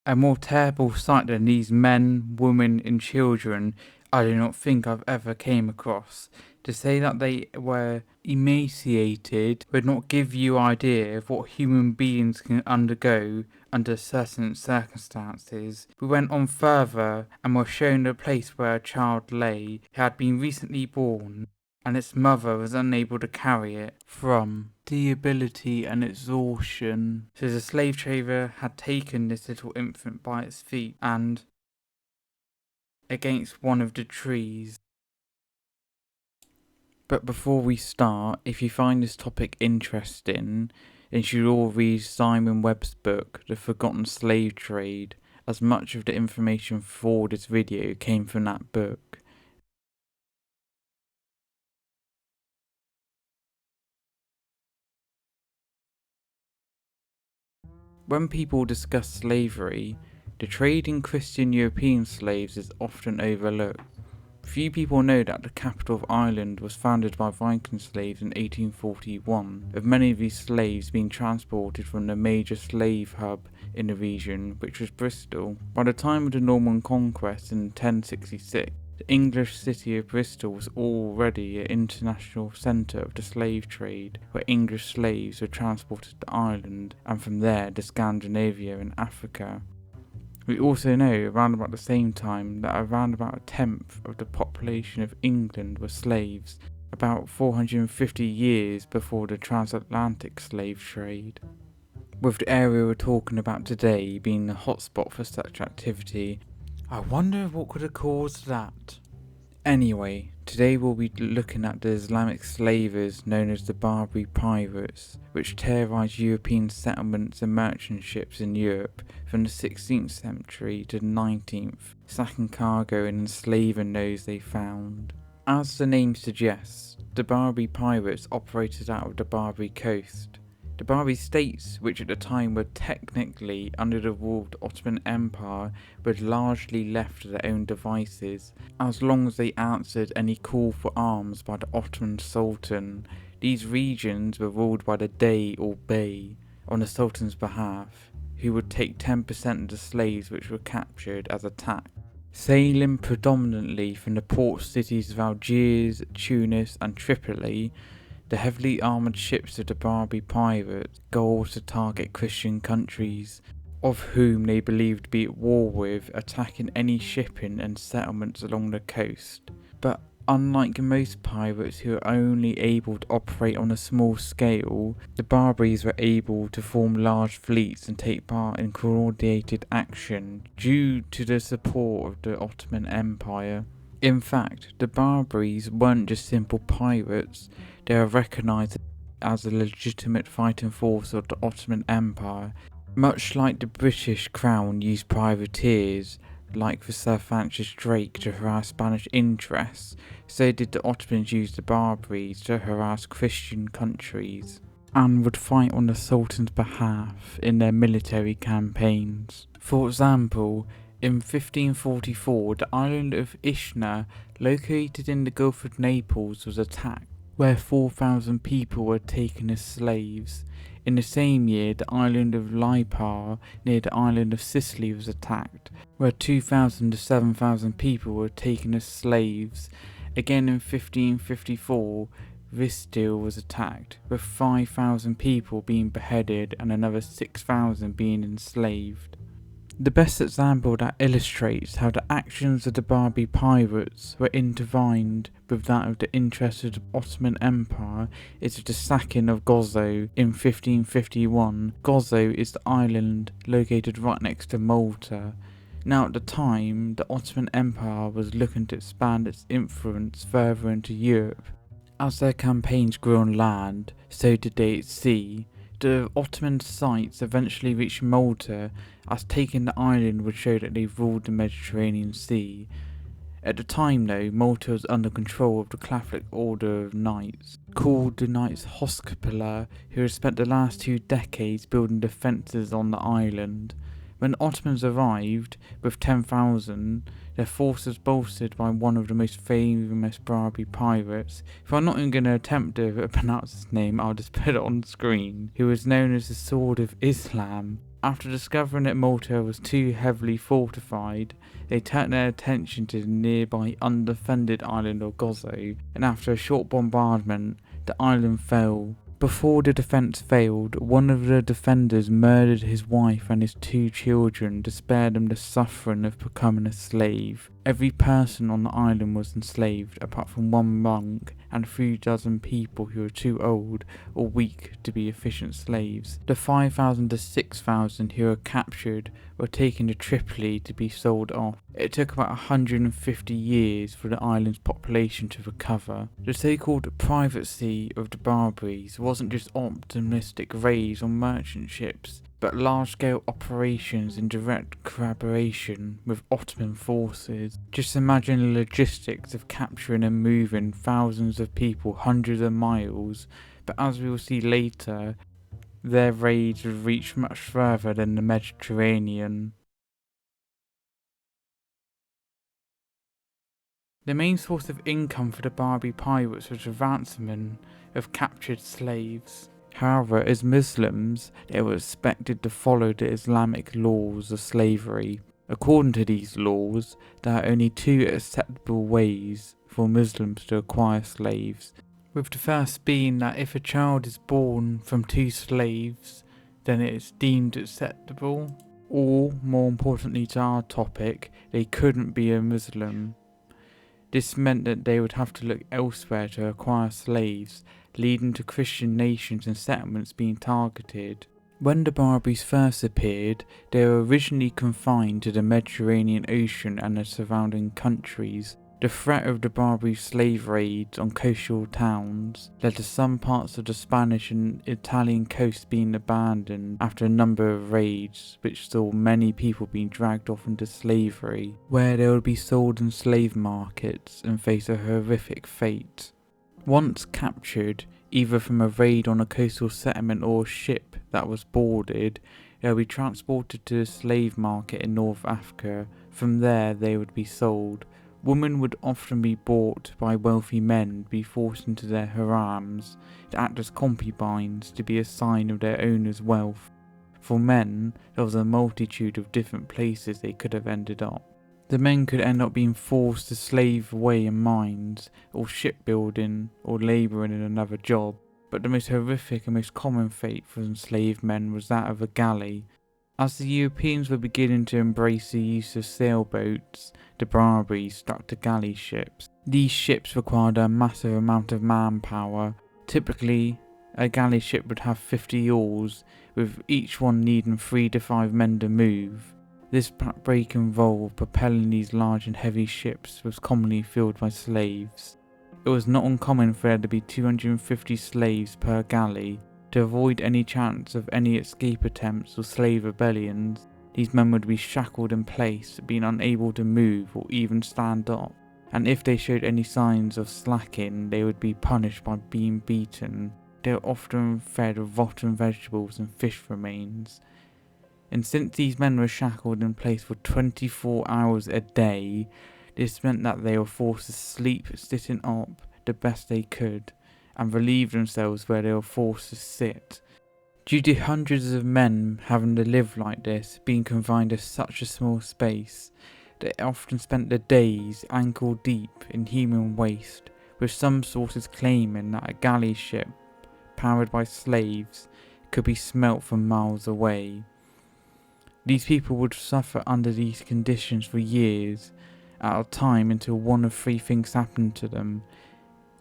A more terrible sight than these men, women, and children I do not think I've ever came across. To say that they were emaciated would not give you idea of what human beings can undergo under certain circumstances. We went on further and were shown the place where a child lay who had been recently born, and its mother was unable to carry it from debility and exhaustion. So the slave trader had taken this little infant by its feet and against one of the trees. But before we start, if you find this topic interesting, then you should all read Simon Webb's book, The Forgotten Slave Trade, as much of the information for this video came from that book. When people discuss slavery, the trade in Christian European slaves is often overlooked. Few people know that the capital of Ireland was founded by Viking slaves in 1841, with many of these slaves being transported from the major slave hub in the region, which was Bristol. By the time of the Norman conquest in 1066, the English city of Bristol was already an international centre of the slave trade, where English slaves were transported to Ireland and from there to Scandinavia and Africa. We also know around about the same time that around about a tenth of the population of England were slaves, about 450 years before the transatlantic slave trade. With the area we're talking about today being the hotspot for such activity, I wonder what could have caused that. Anyway, today we'll be looking at the Islamic slavers known as the Barbary pirates, which terrorised European settlements and merchant ships in Europe from the 16th century to the 19th, sacking cargo and enslaving those they found. As the name suggests, the Barbary pirates operated out of the Barbary coast. The Barbary States, which at the time were technically under the rule of the Ottoman Empire, were largely left to their own devices, as long as they answered any call for arms by the Ottoman Sultan. These regions were ruled by the Dey or Bey, on the Sultan's behalf, who would take 10% of the slaves which were captured as a tax. Sailing predominantly from the port cities of Algiers, Tunis and Tripoli, the heavily armoured ships of the Barbary pirates go to target Christian countries, of whom they believed to be at war with, attacking any shipping and settlements along the coast. But unlike most pirates who are only able to operate on a small scale, the Barbaries were able to form large fleets and take part in coordinated action due to the support of the Ottoman Empire. In fact, the Barbaries weren't just simple pirates, they are recognised as a legitimate fighting force of the Ottoman Empire. Much like the British Crown used privateers, like the Sir Francis Drake, to harass Spanish interests, so did the Ottomans use the Barbaries to harass Christian countries, and would fight on the Sultan's behalf in their military campaigns. For example, in 1544, the island of Ishna, located in the Gulf of Naples, was attacked, where 4,000 people were taken as slaves. In the same year, the island of Lipar, near the island of Sicily, was attacked, where 2,000 to 7,000 people were taken as slaves. Again in 1554, Vistil was attacked, with 5,000 people being beheaded and another 6,000 being enslaved. The best example that illustrates how the actions of the Barbary pirates were intertwined with that of the interests of the Ottoman Empire is the sacking of Gozo in 1551. Gozo is the island located right next to Malta. Now at the time, the Ottoman Empire was looking to expand its influence further into Europe. As their campaigns grew on land, so did they at sea. The Ottoman sites eventually reached Malta, as taking the island would show that they ruled the Mediterranean Sea. At the time though, Malta was under control of the Catholic Order of Knights, called the Knights Hospitaller, who had spent the last 2 decades building defences on the island. When the Ottomans arrived, with 10,000, their force was bolstered by one of the most famous Barbary pirates, who I'm not even going to attempt to pronounce his name, I'll just put it on the screen, who was known as the Sword of Islam. After discovering that Malta was too heavily fortified, they turned their attention to the nearby undefended island of Gozo, and after a short bombardment, the island fell. Before the defence failed, one of the defenders murdered his wife and his 2 children to spare them the suffering of becoming a slave. Every person on the island was enslaved, apart from 1 monk and 3 dozen people who were too old or weak to be efficient slaves. The 5,000 to 6,000 who were captured were taken to Tripoli to be sold off. It took about 150 years for the island's population to recover. The so-called piracy of the Barbaries wasn't just optimistic raids on merchant ships, but large-scale operations in direct collaboration with Ottoman forces. Just imagine the logistics of capturing and moving thousands of people hundreds of miles, but as we will see later, their raids would reach much further than the Mediterranean. The main source of income for the Barbary pirates was the ransoming of captured slaves. However, as Muslims, they were expected to follow the Islamic laws of slavery. According to these laws, there are only 2 acceptable ways for Muslims to acquire slaves, with the first being that if a child is born from 2 slaves, then it is deemed acceptable, or, more importantly to our topic, they couldn't be a Muslim. This meant that they would have to look elsewhere to acquire slaves, leading to Christian nations and settlements being targeted. When the Barbaries first appeared, they were originally confined to the Mediterranean Ocean and the surrounding countries. The threat of the Barbary slave raids on coastal towns led to some parts of the Spanish and Italian coast being abandoned after a number of raids, which saw many people being dragged off into slavery, where they would be sold in slave markets and face a horrific fate. Once captured, either from a raid on a coastal settlement or a ship that was boarded, they would be transported to a slave market in North Africa. From there they would be sold. Women would often be bought by wealthy men, be forced into their harems, to act as concubines to be a sign of their owner's wealth. For men, there was a multitude of different places they could have ended up. The men could end up being forced to slave away in mines, or shipbuilding, or labouring in another job, but the most horrific and most common fate for enslaved men was that of a galley. As the Europeans were beginning to embrace the use of sailboats, the Barbaries stuck to galley ships. These ships required a massive amount of manpower. Typically, a galley ship would have 50 oars, with each one needing 3 to 5 men to move. This backbreak involved propelling these large and heavy ships was commonly filled by slaves. It was not uncommon for there to be 250 slaves per galley. To avoid any chance of any escape attempts or slave rebellions, these men would be shackled in place, being unable to move or even stand up, and if they showed any signs of slacking, they would be punished by being beaten. They were often fed with rotten vegetables and fish remains. And since these men were shackled in place for 24 hours a day, this meant that they were forced to sleep sitting up the best they could, and relieve themselves where they were forced to sit. Due to hundreds of men having to live like this, being confined to such a small space, they often spent their days ankle deep in human waste, with some sources claiming that a galley ship, powered by slaves, could be smelt from miles away. These people would suffer under these conditions for years at a time until one of 3 things happened to them.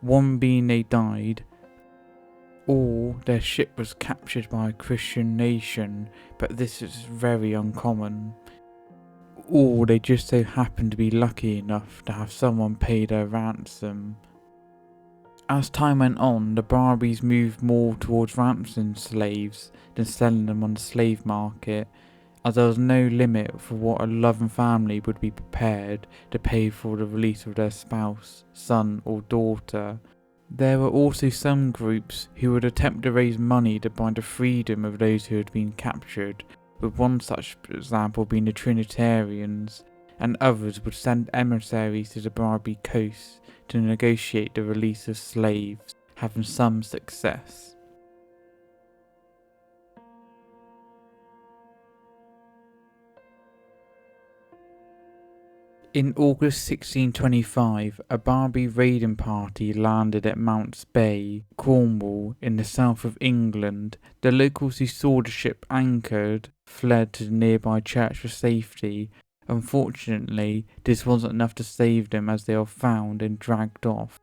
One being they died, or their ship was captured by a Christian nation, but this is very uncommon, or they just so happened to be lucky enough to have someone pay their ransom. As time went on, the Barbaries moved more towards ransoming slaves than selling them on the slave market, as there was no limit for what a loving family would be prepared to pay for the release of their spouse, son or daughter. There were also some groups who would attempt to raise money to buy the freedom of those who had been captured, with one such example being the Trinitarians, and others would send emissaries to the Barbary coast to negotiate the release of slaves, having some success. In August 1625, a Barbary raiding party landed at Mounts Bay, Cornwall, in the south of England. The locals who saw the ship anchored fled to the nearby church for safety. Unfortunately, this wasn't enough to save them, as they were found and dragged off,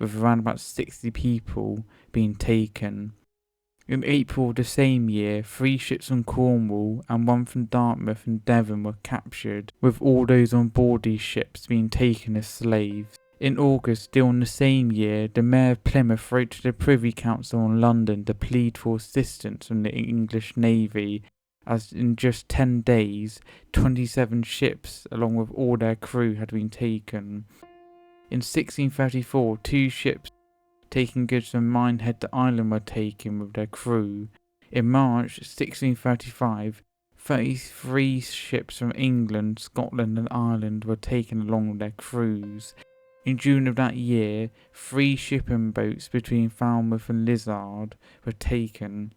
with around about 60 people being taken. In April of the same year, 3 ships from Cornwall and 1 from Dartmouth and Devon were captured, with all those on board these ships being taken as slaves. In August, still in the same year, the Mayor of Plymouth wrote to the Privy Council in London to plead for assistance from the English Navy, as in just 10 days, 27 ships, along with all their crew, had been taken. In 1634, 2 ships taking goods from Minehead to Ireland were taken with their crew. In March 1635, 33 ships from England, Scotland and Ireland were taken along with their crews. In June of that year, 3 shipping boats between Falmouth and Lizard were taken.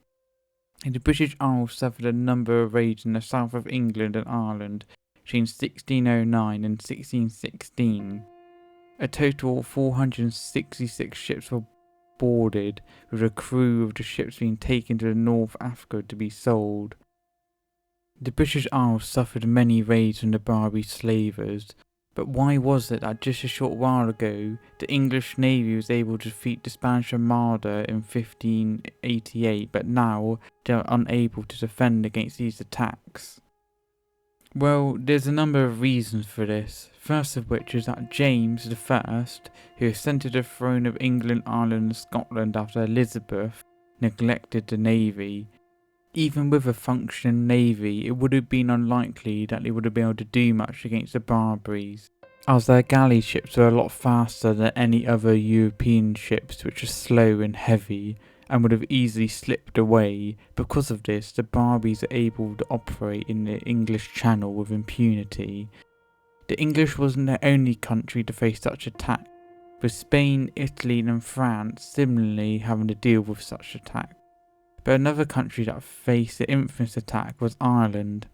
The British Isles suffered a number of raids in the south of England and Ireland between 1609 and 1616. A total of 466 ships were boarded, with a crew of the ships being taken to North Africa to be sold. The British Isles suffered many raids from the Barbary slavers, but why was it that just a short while ago the English Navy was able to defeat the Spanish Armada in 1588, but now they are unable to defend against these attacks? Well, there's a number of reasons for this, first of which is that James I, who ascended the throne of England, Ireland and Scotland after Elizabeth, neglected the navy. Even with a functioning navy, it would have been unlikely that they would have been able to do much against the Barbaries, as their galley ships were a lot faster than any other European ships, which are slow and heavy, and would have easily slipped away. Because of this, the Barbaries are able to operate in the English Channel with impunity. The English wasn't the only country to face such attack, with Spain, Italy and France similarly having to deal with such attack. But another country that faced the infamous attack was Ireland.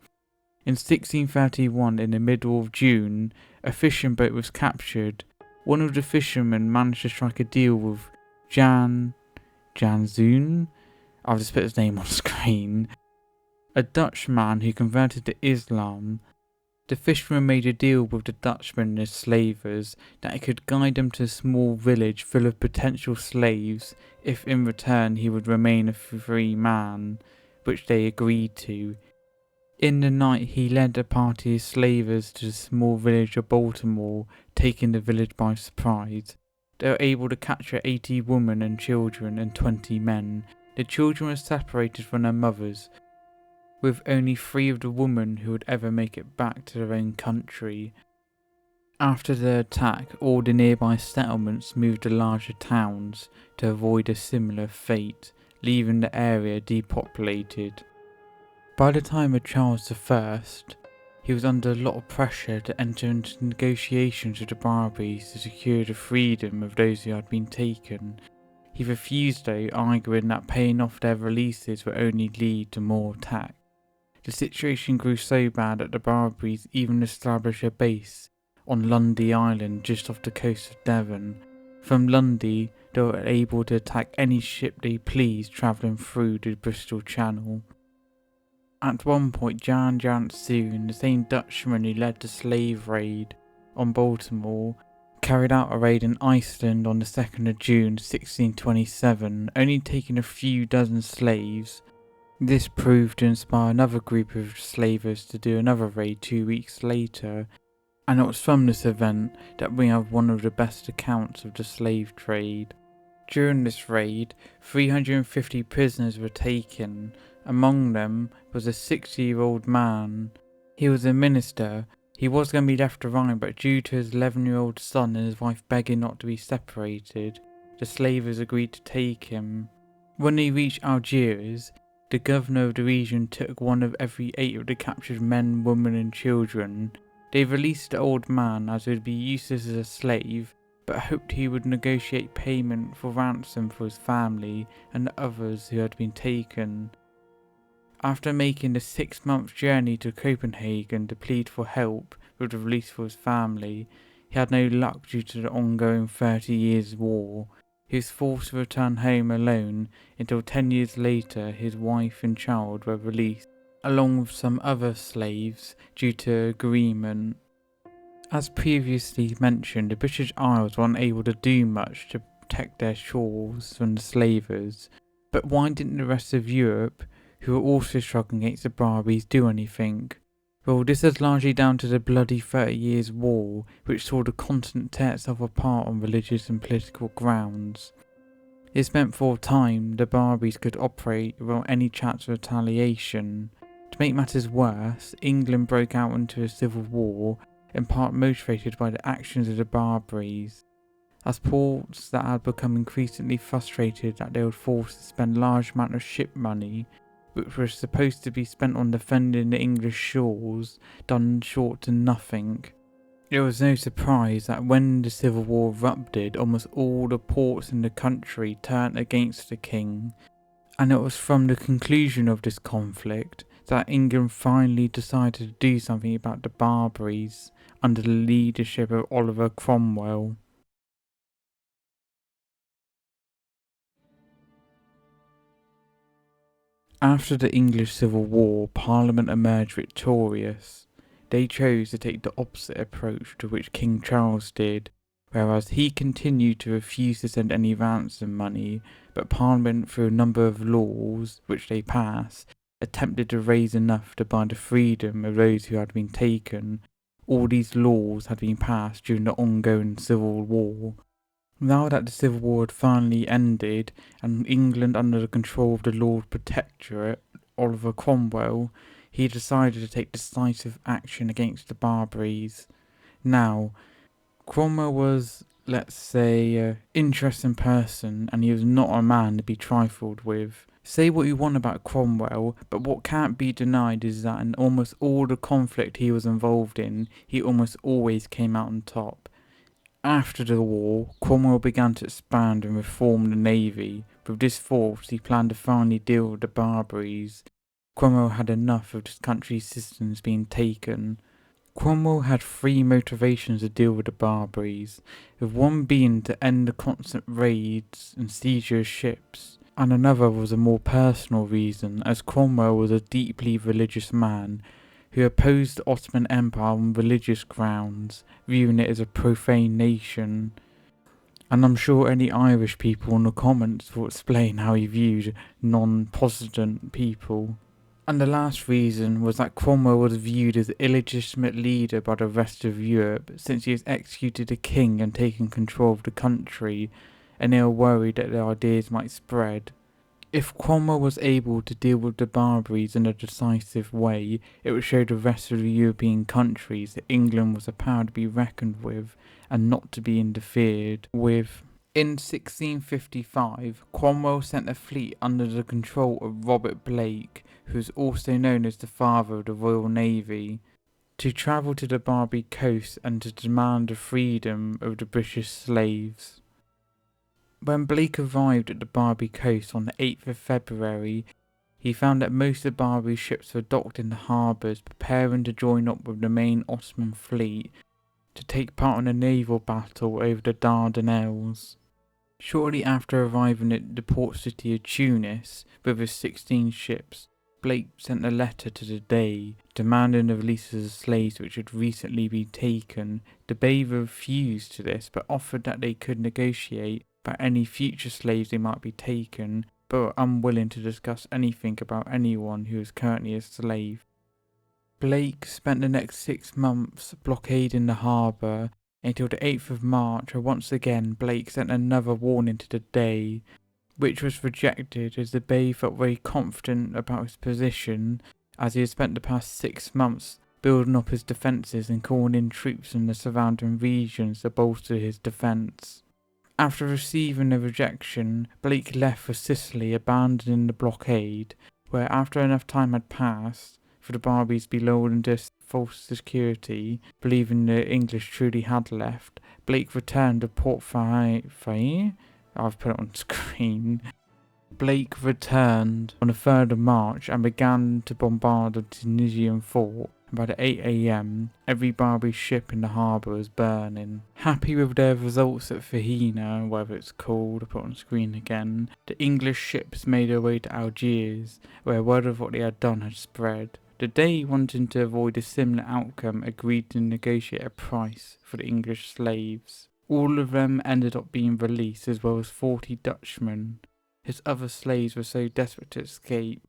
In 1631, in the middle of June, a fishing boat was captured. One of the fishermen managed to strike a deal with Jan Zoon, I'll just put his name on screen, a Dutch man who converted to Islam. The fisherman made a deal with the Dutchman and his slavers that he could guide them to a small village full of potential slaves if in return he would remain a free man, which they agreed to. In the night he led a party of slavers to the small village of Baltimore, taking the village by surprise. They were able to capture 80 women and children and 20 men. The children were separated from their mothers, with only 3 of the women who would ever make it back to their own country. After the attack, all the nearby settlements moved to larger towns to avoid a similar fate, leaving the area depopulated. By the time of Charles I, he was under a lot of pressure to enter into negotiations with the Barbaries to secure the freedom of those who had been taken. He refused though, arguing that paying off their releases would only lead to more attack. The situation grew so bad that the Barbaries even established a base on Lundy Island just off the coast of Devon. From Lundy, they were able to attack any ship they pleased travelling through the Bristol Channel. At one point, Jan Soon, the same Dutchman who led the slave raid on Baltimore, carried out a raid in Iceland on the 2nd of June 1627, only taking a few dozen slaves. This proved to inspire another group of slavers to do another raid 2 weeks later, and it was from this event that we have one of the best accounts of the slave trade. During this raid, 350 prisoners were taken. Among them was a 60-year-old man. He was a minister. He was going to be left behind, but due to his 11-year-old son and his wife begging not to be separated, the slavers agreed to take him. When they reached Algiers, the governor of the region took one of every 8 of the captured men, women and children. They released the old man as he would be useless as a slave, but hoped he would negotiate payment for ransom for his family and the others who had been taken. After making the 6-month journey to Copenhagen to plead for help with the release for his family, he had no luck due to the ongoing 30 Years' War. He was forced to return home alone until 10 years later his wife and child were released, along with some other slaves, due to agreement. As previously mentioned, the British Isles were unable to do much to protect their shores from the slavers, but why didn't the rest of Europe, who were also struggling against the Barbaries, do anything? Well, this is largely down to the bloody 30 Years' War, which saw the continent tear itself apart on religious and political grounds. This meant for a time the Barbaries could operate without any chance of retaliation. To make matters worse, England broke out into a civil war, in part motivated by the actions of the Barbaries, as ports that had become increasingly frustrated that they were forced to spend large amounts of ship money, which was supposed to be spent on defending the English shores, done short to nothing. It was no surprise that when the Civil War erupted, almost all the ports in the country turned against the king, and it was from the conclusion of this conflict that England finally decided to do something about the Barbaries under the leadership of Oliver Cromwell. After the English Civil War, Parliament emerged victorious. They chose to take the opposite approach to which King Charles did, whereas he continued to refuse to send any ransom money, but Parliament, through a number of laws which they passed, attempted to raise enough to buy the freedom of those who had been taken. All these laws had been passed during the ongoing Civil War. Now that the Civil War had finally ended, and England under the control of the Lord Protectorate, Oliver Cromwell, he decided to take decisive action against the Barbaries. Now, Cromwell was, let's say, an interesting person, and he was not a man to be trifled with. Say what you want about Cromwell, but what can't be denied is that in almost all the conflict he was involved in, he almost always came out on top. After the war, Cromwell began to expand and reform the navy. With this force, he planned to finally deal with the Barbaries. Cromwell had enough of this country's citizens being taken. Cromwell had three motivations to deal with the Barbaries, with one being to end the constant raids and seizure of ships, and another was a more personal reason, as Cromwell was a deeply religious man who opposed the Ottoman Empire on religious grounds, viewing it as a profane nation. And I'm sure any Irish people in the comments will explain how he viewed non-Protestant people. And the last reason was that Cromwell was viewed as an illegitimate leader by the rest of Europe, since he has executed a king and taken control of the country, and they were worried that their ideas might spread. If Cromwell was able to deal with the Barbaries in a decisive way, it would show the rest of the European countries that England was a power to be reckoned with and not to be interfered with. In 1655, Cromwell sent a fleet under the control of Robert Blake, who is also known as the father of the Royal Navy, to travel to the Barbary coast and to demand the freedom of the British slaves. When Blake arrived at the Barbary coast on the 8th of February, he found that most of the Barbary ships were docked in the harbours, preparing to join up with the main Ottoman fleet to take part in a naval battle over the Dardanelles. Shortly after arriving at the port city of Tunis with his 16 ships, Blake sent a letter to the Dey demanding the release of the slaves which had recently been taken. The Dey refused to this, but offered that they could negotiate about any future slaves they might be taken, but were unwilling to discuss anything about anyone who was currently a slave. Blake spent the next 6 months blockading the harbour until the 8th of March, where once again Blake sent another warning to the Dey, which was rejected as the Dey felt very confident about his position, as he had spent the past 6 months building up his defences and calling in troops from the surrounding regions to bolster his defence. After receiving a rejection, Blake left for Sicily, abandoning the blockade, where after enough time had passed for the Barbaries to be lulled into false security, believing the English truly had left, Blake returned to Port Fairy. I've put it on screen. Blake returned on the 3rd of March and began to bombard the Tunisian fort, and by 8 AM, every Barbary ship in the harbour was burning. Happy with their results at Fahina, whatever it's called, I'll put it on screen again, the English ships made their way to Algiers, where word of what they had done had spread. The Dey, wanting to avoid a similar outcome, agreed to negotiate a price for the English slaves. All of them ended up being released, as well as 40 Dutchmen. His other slaves were so desperate to escape,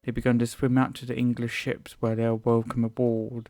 they began to swim out to the English ships where they were welcome aboard.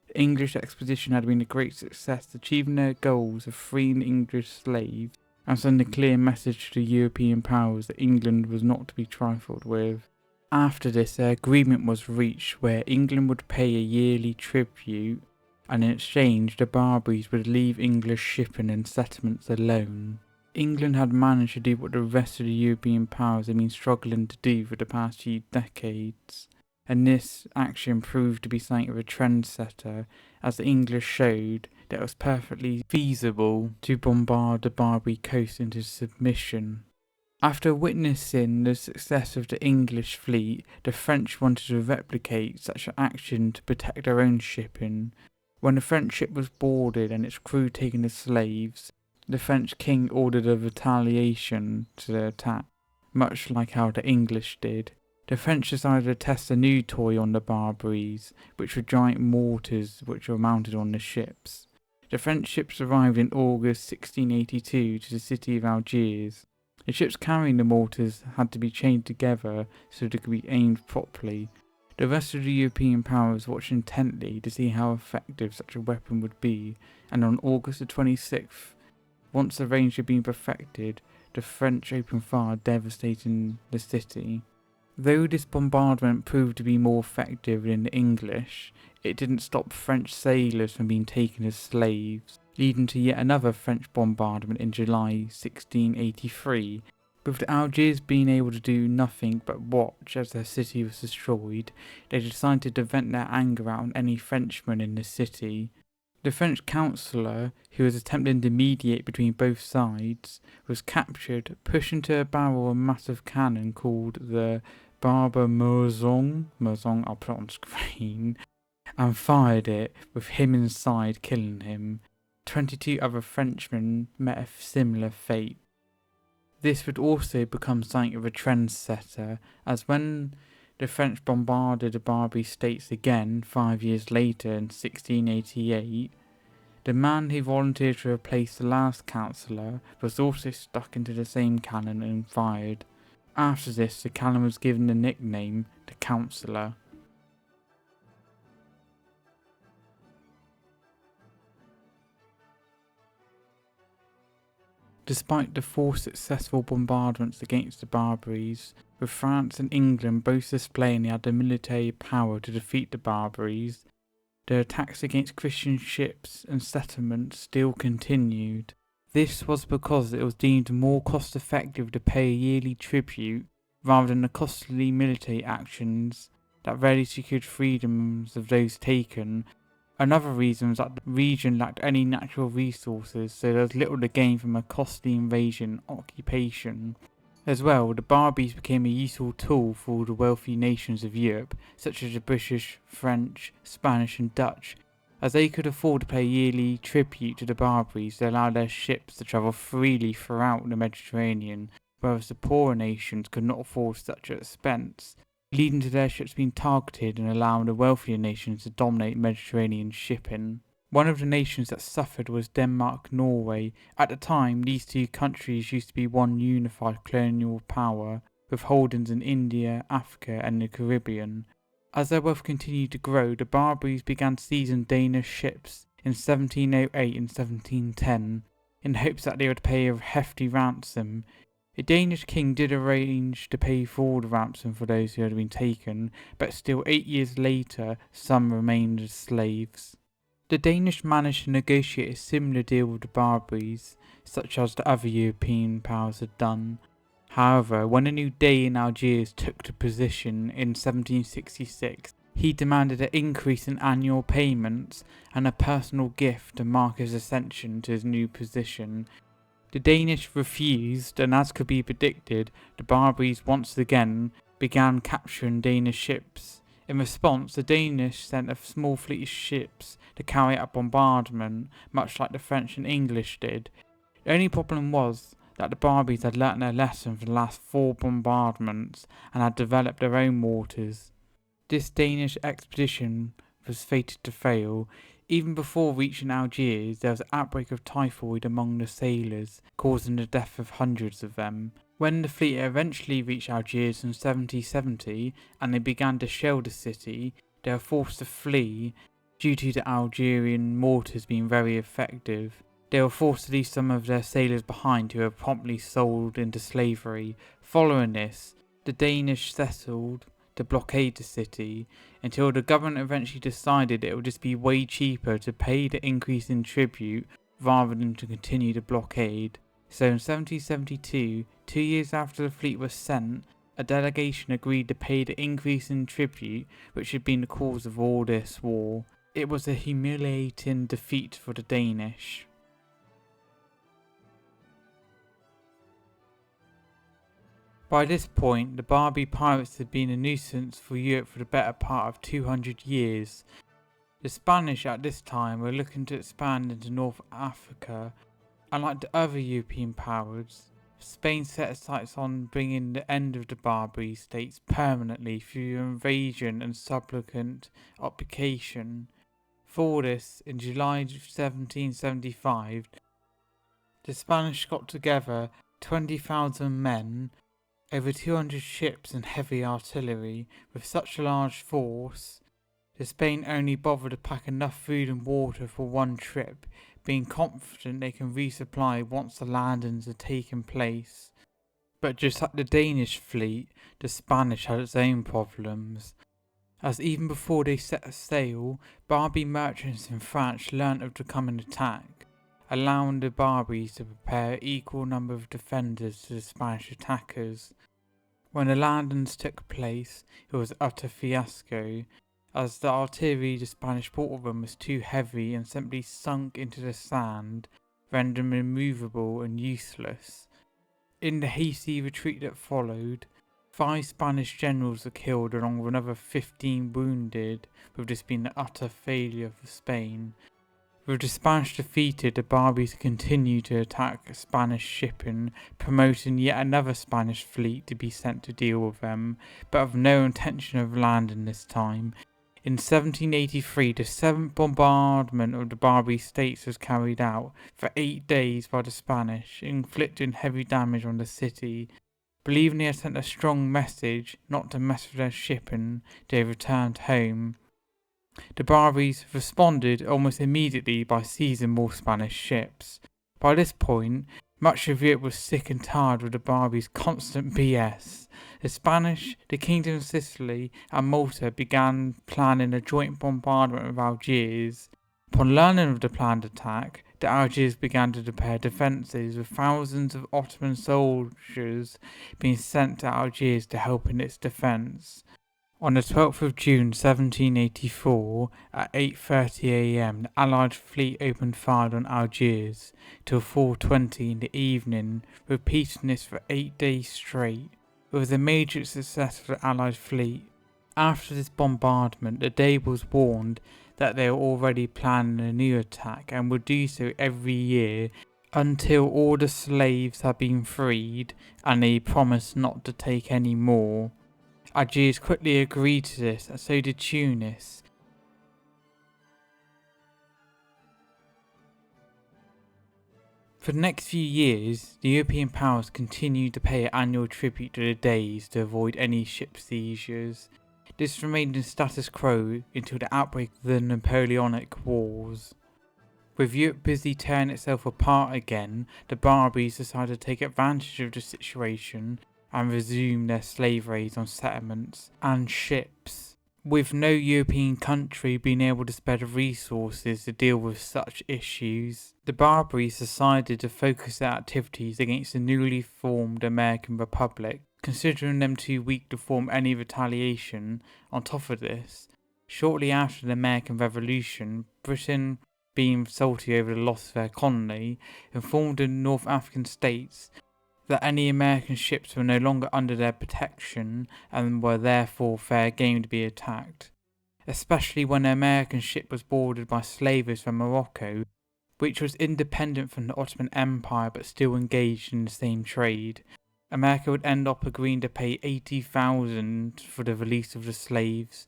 The English expedition had been a great success, achieving their goals of freeing the English slaves and sending a clear message to the European powers that England was not to be trifled with. After this, an agreement was reached where England would pay a yearly tribute, and in exchange the Barbaries would leave English shipping and settlements alone. England had managed to do what the rest of the European powers had been struggling to do for the past few decades, and this action proved to be something of a trendsetter, as the English showed that it was perfectly feasible to bombard the Barbary coast into submission. After witnessing the success of the English fleet, the French wanted to replicate such an action to protect their own shipping. When the French ship was boarded and its crew taken as slaves, the French king ordered a retaliation to the attack, much like how the English did. The French decided to test a new toy on the Barbaries, which were giant mortars which were mounted on the ships. The French ships arrived in August 1682 to the city of Algiers. The ships carrying the mortars had to be chained together so they could be aimed properly. The rest of the European powers watched intently to see how effective such a weapon would be, and on August the 26th, once the range had been perfected, the French opened fire, devastating the city. Though this bombardment proved to be more effective than the English, it didn't stop French sailors from being taken as slaves, leading to yet another French bombardment in July 1683. With the Algiers being able to do nothing but watch as their city was destroyed, they decided to vent their anger out on any Frenchmen in the city. The French councillor, who was attempting to mediate between both sides, was captured, pushed into a barrel of a massive cannon called the Barbary Wars, I'll put it on screen, and fired it, with him inside, killing him. 22 other Frenchmen met a similar fate. This would also become something of a trendsetter, as when the French bombarded the Barbary States again 5 years later in 1688, the man who volunteered to replace the last councillor was also stuck into the same cannon and fired. After this, the cannon was given the nickname the Councillor. Despite the 4 successful bombardments against the Barbaries, with France and England both displaying they had the military power to defeat the Barbaries, the attacks against Christian ships and settlements still continued. This was because it was deemed more cost effective to pay a yearly tribute rather than the costly military actions that rarely secured freedoms of those taken. Another reason was that the region lacked any natural resources, so there was little to gain from a costly invasion occupation. As well, the Barbaries became a useful tool for all the wealthy nations of Europe, such as the British, French, Spanish and Dutch. As they could afford to pay yearly tribute to the Barbaries, they allowed their ships to travel freely throughout the Mediterranean, whereas the poorer nations could not afford such an expense, leading to their ships being targeted and allowing the wealthier nations to dominate Mediterranean shipping. One of the nations that suffered was Denmark-Norway. At the time, these two countries used to be one unified colonial power, with holdings in India, Africa and the Caribbean. As their wealth continued to grow, the Barbaries began seizing Danish ships in 1708 and 1710, in hopes that they would pay a hefty ransom. The Danish king did arrange to pay full ransom for those who had been taken, but still 8 years later some remained as slaves. The Danish managed to negotiate a similar deal with the Barbaries, such as the other European powers had done. However, when a new Dey in Algiers took the position in 1766, he demanded an increase in annual payments and a personal gift to mark his ascension to his new position. The Danish refused, and as could be predicted, the Barbaries once again began capturing Danish ships. In response, the Danish sent a small fleet of ships to carry out a bombardment, much like the French and English did. The only problem was that the Barbaries had learnt their lesson from the last 4 bombardments and had developed their own mortars. This Danish expedition was fated to fail. Even before reaching Algiers, there was an outbreak of typhoid among the sailors, causing the death of hundreds of them. When the fleet eventually reached Algiers in 1770 and they began to shell the city, they were forced to flee due to the Algerian mortars being very effective. They were forced to leave some of their sailors behind, who were promptly sold into slavery. Following this, the Danish settled to blockade the city until the government eventually decided it would just be way cheaper to pay the increase in tribute rather than to continue the blockade. So in 1772, 2 years after the fleet was sent, a delegation agreed to pay the increase in tribute which had been the cause of all this war. It was a humiliating defeat for the Danish. By this point, the Barbary pirates had been a nuisance for Europe for the better part of 200 years. The Spanish at this time were looking to expand into North Africa, and like the other European powers, Spain set its sights on bringing the end of the Barbary States permanently through invasion and subsequent occupation. For this, in July 1775, the Spanish got together 20,000 men, over 200 ships and heavy artillery. With such a large force, the Spain only bothered to pack enough food and water for one trip, being confident they can resupply once the landings had taken place. But just like the Danish fleet, the Spanish had its own problems, as even before they set sail, Barbary merchants in France learnt of the coming attack, allowing the Barbaries to prepare an equal number of defenders to the Spanish attackers. When the landings took place, it was utter fiasco, as the artillery the Spanish brought them was too heavy and simply sunk into the sand, rendering them immovable and useless. In the hasty retreat that followed, 5 Spanish generals were killed along with another 15 wounded, with this being the utter failure for Spain. With the Spanish defeated, the Barbaries continued to attack Spanish shipping, promoting yet another Spanish fleet to be sent to deal with them, but with no intention of landing this time. In 1783, the 7th bombardment of the Barbary States was carried out for 8 days by the Spanish, inflicting heavy damage on the city. Believing they had sent a strong message not to mess with their shipping, they returned home. The Barbaries responded almost immediately by seizing more Spanish ships. By this point, much of Europe was sick and tired with the Barbaries' constant BS. The Spanish, the Kingdom of Sicily, and Malta began planning a joint bombardment of Algiers. Upon learning of the planned attack, the Algiers began to prepare defences, with thousands of Ottoman soldiers being sent to Algiers to help in its defence. On the 12th of June 1784, at 8:30 am, the Allied fleet opened fire on Algiers till 4:20 in the evening, repeating this for 8 days straight. It was a major success for the Allied fleet. After this bombardment, the Dey was warned that they were already planning a new attack and would do so every year until all the slaves had been freed, and they promised not to take any more. Algiers quickly agreed to this, and so did Tunis. For the next few years, the European powers continued to pay annual tribute to the Deys to avoid any ship seizures. This remained in status quo until the outbreak of the Napoleonic Wars. With Europe busy tearing itself apart again, the Barbaries decided to take advantage of the situation and resume their slave raids on settlements and ships. With no European country being able to spare the resources to deal with such issues, the Barbaries decided to focus their activities against the newly formed American Republic, considering them too weak to form any retaliation. On top of this, shortly after the American Revolution, Britain, being salty over the loss of their colony, informed the North African states that any American ships were no longer under their protection and were therefore fair game to be attacked, especially when an American ship was boarded by slavers from Morocco, which was independent from the Ottoman Empire but still engaged in the same trade. America would end up agreeing to pay $80,000 for the release of the slaves,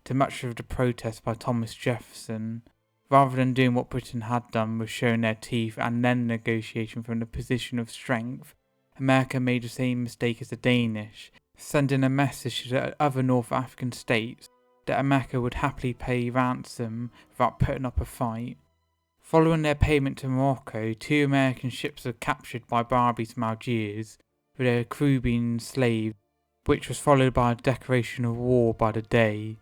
to much of the protest by Thomas Jefferson. Rather than doing what Britain had done with showing their teeth and then negotiation from the position of strength, America made the same mistake as the Danish, sending a message to the other North African states that America would happily pay ransom without putting up a fight. Following their payment to Morocco, 2 American ships were captured by Barbary from Algiers, with their crew being enslaved, which was followed by a declaration of war by the Dey.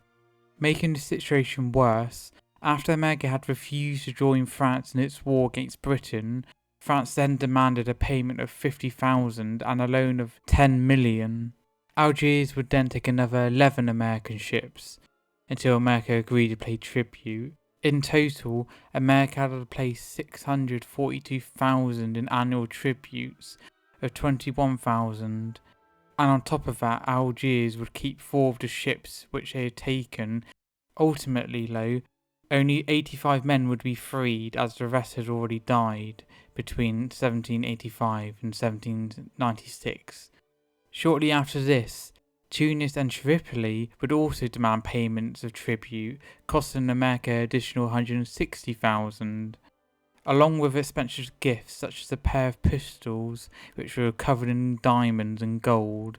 Making the situation worse, after America had refused to join France in its war against Britain, France then demanded a payment of $50,000 and a loan of $10 million. Algiers would then take another 11 American ships, until America agreed to pay tribute. In total, America had to pay $642,000 in annual tributes of $21,000, and on top of that, Algiers would keep 4 of the ships which they had taken. Ultimately, though, only 85 men would be freed, as the rest had already died between 1785 and 1796. Shortly after this, Tunis and Tripoli would also demand payments of tribute, costing America an additional $160,000, along with expensive gifts such as a pair of pistols which were covered in diamonds and gold.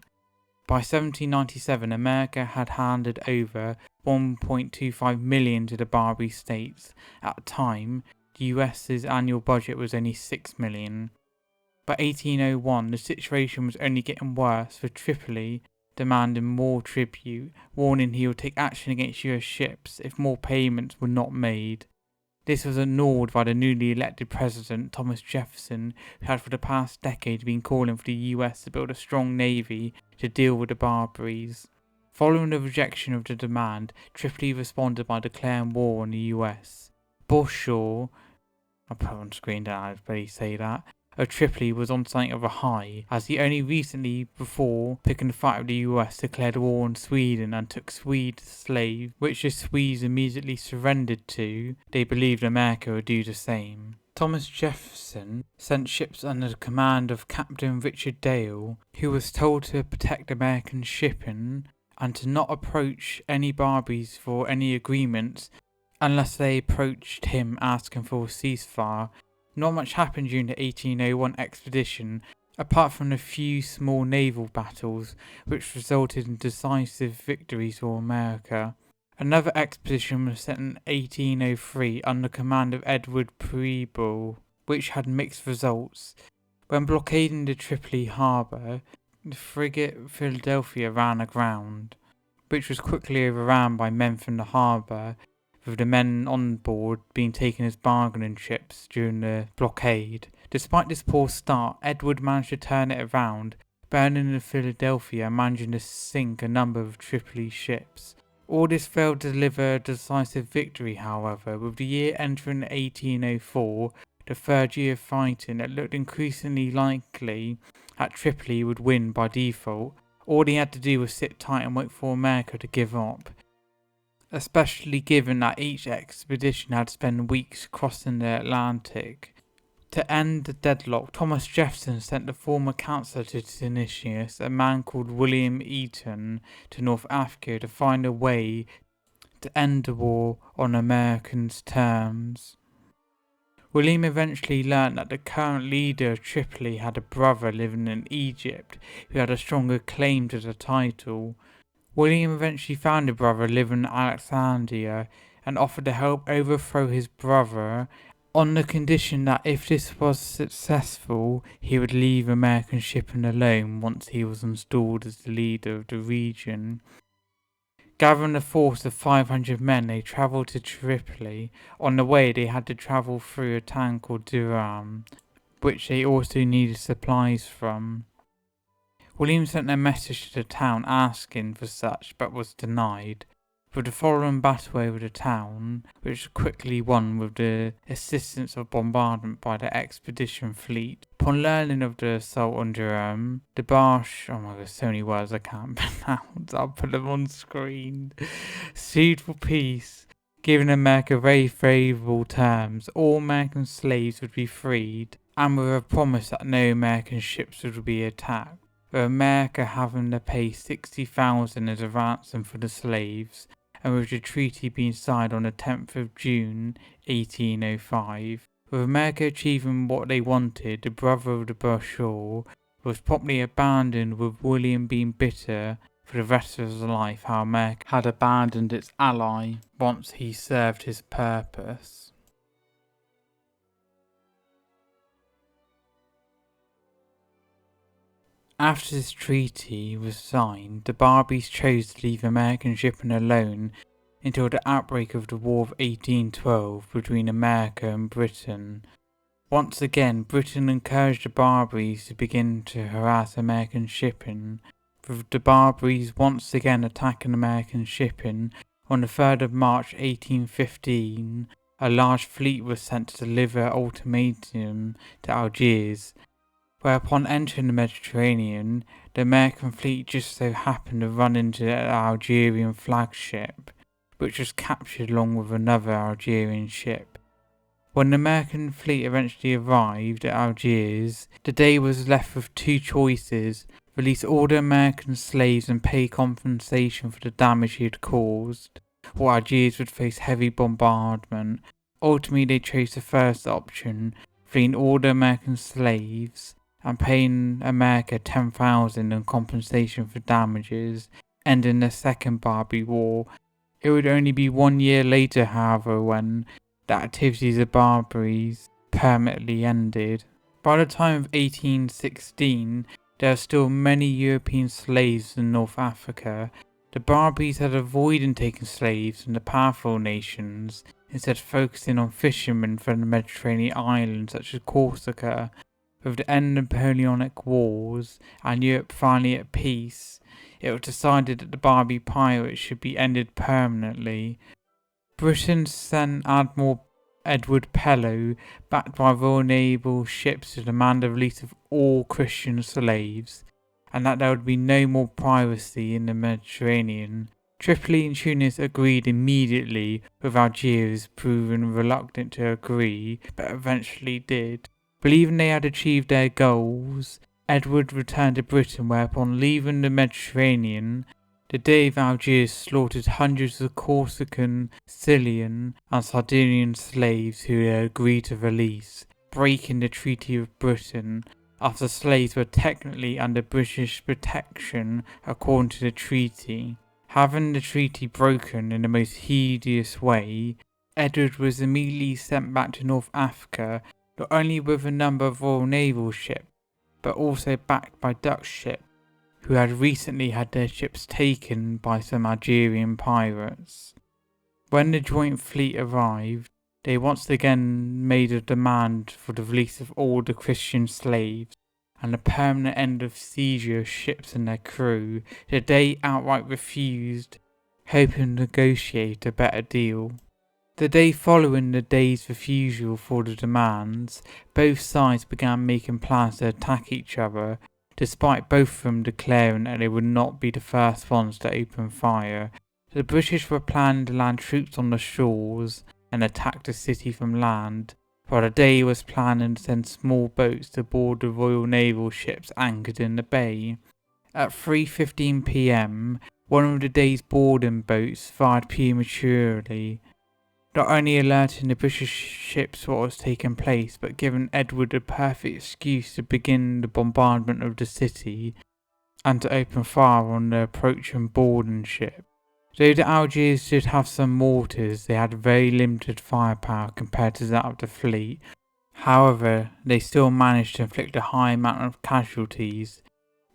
By 1797, America had handed over $1.25 million to the Barbary States. At the time, the US's annual budget was only $6 million. By 1801, the situation was only getting worse, with Tripoli demanding more tribute, warning he would take action against US ships if more payments were not made. This was ignored by the newly elected President Thomas Jefferson, who had for the past decade been calling for the US to build a strong navy to deal with the Barbaries. Following the rejection of the demand, Tripoli responded by declaring war on the US. Bushore, I'll put on screen that I'd barely say that, of Tripoli was on something of a high, as he only recently before picking the fight with the US declared war on Sweden and took Swede slaves, which the Swedes immediately surrendered to. They believed America would do the same. Thomas Jefferson sent ships under the command of Captain Richard Dale, who was told to protect American shipping and to not approach any Barbaries for any agreements unless they approached him asking for a ceasefire. Not much happened during the 1801 expedition, apart from a few small naval battles, which resulted in decisive victories for America. Another expedition was sent in 1803 under command of Edward Preble, which had mixed results. When blockading the Tripoli harbour, the frigate Philadelphia ran aground, which was quickly overrun by men from the harbour, with the men on board being taken as bargaining chips during the blockade. Despite this poor start, Edward managed to turn it around, burning the Philadelphia and managing to sink a number of Tripoli ships. All this failed to deliver a decisive victory, however, with the year entering 1804, the third year of fighting. It looked increasingly likely that Tripoli would win by default. All he had to do was sit tight and wait for America to give up, especially given that each expedition had spent weeks crossing the Atlantic. To end the deadlock, Thomas Jefferson sent the former counselor to Tunisia, a man called William Eaton, to North Africa to find a way to end the war on Americans' terms. William eventually learnt that the current leader of Tripoli had a brother living in Egypt who had a stronger claim to the title. William eventually found a brother living in Alexandria and offered to help overthrow his brother on the condition that if this was successful, he would leave American shipping alone once he was installed as the leader of the region. Gathering a force of 500 men, they travelled to Tripoli. On the way, they had to travel through a town called Durham, which they also needed supplies from. William sent a message to the town asking for such, but was denied. with the following battle over the town, which was quickly won with the assistance of bombardment by the expedition fleet. Upon learning of the assault on Jerome, the Barsh, oh my god, so many words I can't pronounce, I'll put them on screen, sued for peace, giving America very favourable terms. All American slaves would be freed, and with a promise that no American ships would be attacked, with America having to pay $60,000 as a ransom for the slaves, and with the treaty being signed on the 10th of June 1805. With America achieving what they wanted, the brother of the Bashaw was promptly abandoned, with William being bitter for the rest of his life how America had abandoned its ally once he served his purpose. After this treaty was signed, the Barbaries chose to leave American shipping alone until the outbreak of the War of 1812 between America and Britain. Once again, Britain encouraged the Barbaries to begin to harass American shipping, with the Barbaries once again attacking American shipping. On the 3rd of March 1815, a large fleet was sent to deliver an ultimatum to Algiers, where upon entering the Mediterranean, the American fleet just so happened to run into the Algerian flagship, which was captured along with another Algerian ship. When the American fleet eventually arrived at Algiers, the Dey was left with two choices: release all the American slaves and pay compensation for the damage he had caused, or Algiers would face heavy bombardment. Ultimately, they chose the first option, freeing all the American slaves and paying America $10,000 in compensation for damages, ending the Second Barbary War. It would only be 1 year later, however, when the activities of Barbaries permanently ended. By the time of 1816, there were still many European slaves in North Africa. The Barbaries had avoided taking slaves from the powerful nations, instead focusing on fishermen from the Mediterranean islands such as Corsica. With the end of Napoleonic Wars and Europe finally at peace, it was decided that the Barbary pirates should be ended permanently. Britain sent Admiral Edward Pellew, backed by Royal Naval ships, to demand the release of all Christian slaves, and that there would be no more piracy in the Mediterranean. Tripoli and Tunis agreed immediately, with Algiers proving reluctant to agree, but eventually did. Believing they had achieved their goals, Edward returned to Britain, where upon leaving the Mediterranean, the Dey of Algiers slaughtered hundreds of Corsican, Sicilian and Sardinian slaves who they agreed to release, breaking the Treaty of Britain, after slaves were technically under British protection according to the treaty. Having the treaty broken in the most hideous way, Edward was immediately sent back to North Africa, not only with a number of Royal Naval ships, but also backed by Dutch ships, who had recently had their ships taken by some Algerian pirates. When the joint fleet arrived, they once again made a demand for the release of all the Christian slaves and a permanent end of seizure of ships and their crew. The Dey outright refused, hoping to negotiate a better deal. The day following the Dey's refusal for the demands, both sides began making plans to attack each other, despite both of them declaring that they would not be the first ones to open fire. The British were planning to land troops on the shores and attack the city from land, while the Dey was planning to send small boats to board the Royal Naval ships anchored in the bay. At 3:15 p.m, one of the Dey's boarding boats fired prematurely, not only alerting the British ships what was taking place, but giving Edward a perfect excuse to begin the bombardment of the city and to open fire on the approaching boarding ship. Though the Algiers did have some mortars, they had very limited firepower compared to that of the fleet. However, they still managed to inflict a high amount of casualties.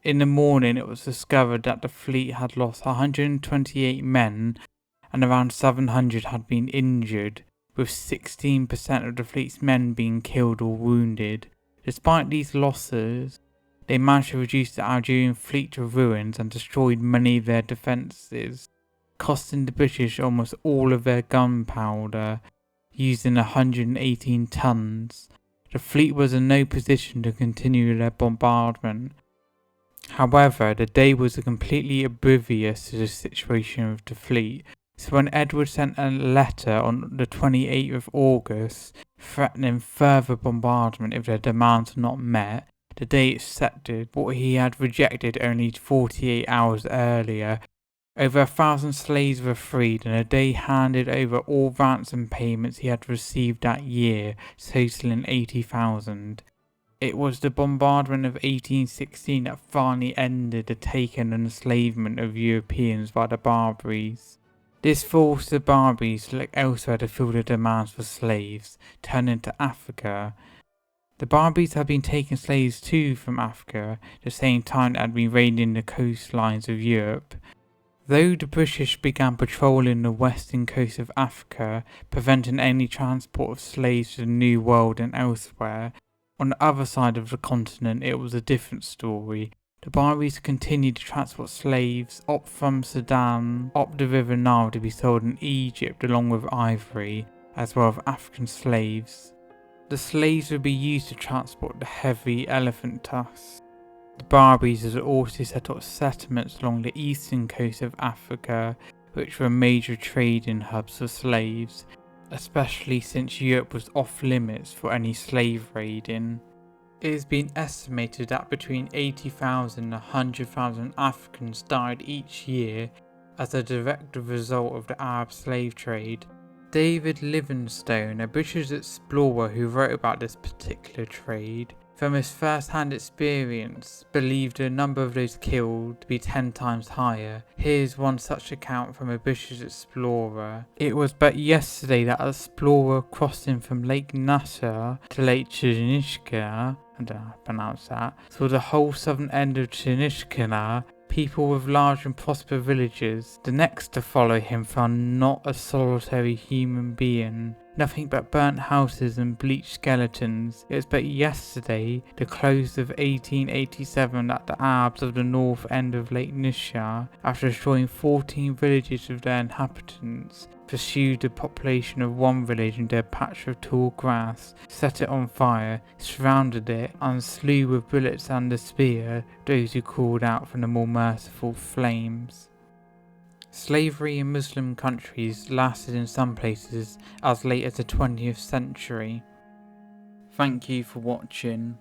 In the morning, it was discovered that the fleet had lost 128 men and around 700 had been injured, with 16% of the fleet's men being killed or wounded. Despite these losses, they managed to reduce the Algerian fleet to ruins and destroyed many of their defences. costing the British almost all of their gunpowder, using 118 tons. The fleet was in no position to continue their bombardment. However, the day was completely oblivious to the situation of the fleet, so when Edward sent a letter on the 28th of August threatening further bombardment if their demands were not met, the Dey accepted what he had rejected only 48 hours earlier. Over 1,000 slaves were freed, and the Dey handed over all ransom payments he had received that year, totaling 80,000. It was the bombardment of 1816 that finally ended the taken and enslavement of Europeans by the Barbaries. This forced the Barbaries to look elsewhere to fill the demands for slaves, turning to Africa. The Barbaries had been taking slaves too from Africa, the same time they had been raiding the coastlines of Europe. Though the British began patrolling the western coast of Africa, preventing any transport of slaves to the New World and elsewhere, on the other side of the continent it was a different story. The Barbaries continued to transport slaves up from Sudan, up the River Nile to be sold in Egypt along with ivory, as well as African slaves. The slaves would be used to transport the heavy elephant tusks. The Barbaries had also set up settlements along the eastern coast of Africa, which were major trading hubs for slaves, especially since Europe was off limits for any slave raiding. It has been estimated that between 80,000 and 100,000 Africans died each year as a direct result of the Arab slave trade. David Livingstone, a British explorer who wrote about this particular trade, from his first-hand experience, believed the number of those killed to be 10 times higher. Here's one such account from a British explorer. It was but yesterday that an explorer crossing from Lake Nasser to Lake Chinishkina, I don't know how to pronounce that, saw the whole southern end of Chinishkina, people with large and prosperous villages. The next to follow him found not a solitary human being, nothing but burnt houses and bleached skeletons. It was but yesterday, the close of 1887, that the Arabs of the north end of Lake Nisha, after destroying 14 villages of their inhabitants, pursued the population of one village into a patch of tall grass, set it on fire, surrounded it, and slew with bullets and a spear those who crawled out from the more merciful flames. Slavery in Muslim countries lasted in some places as late as the 20th century. Thank you for watching.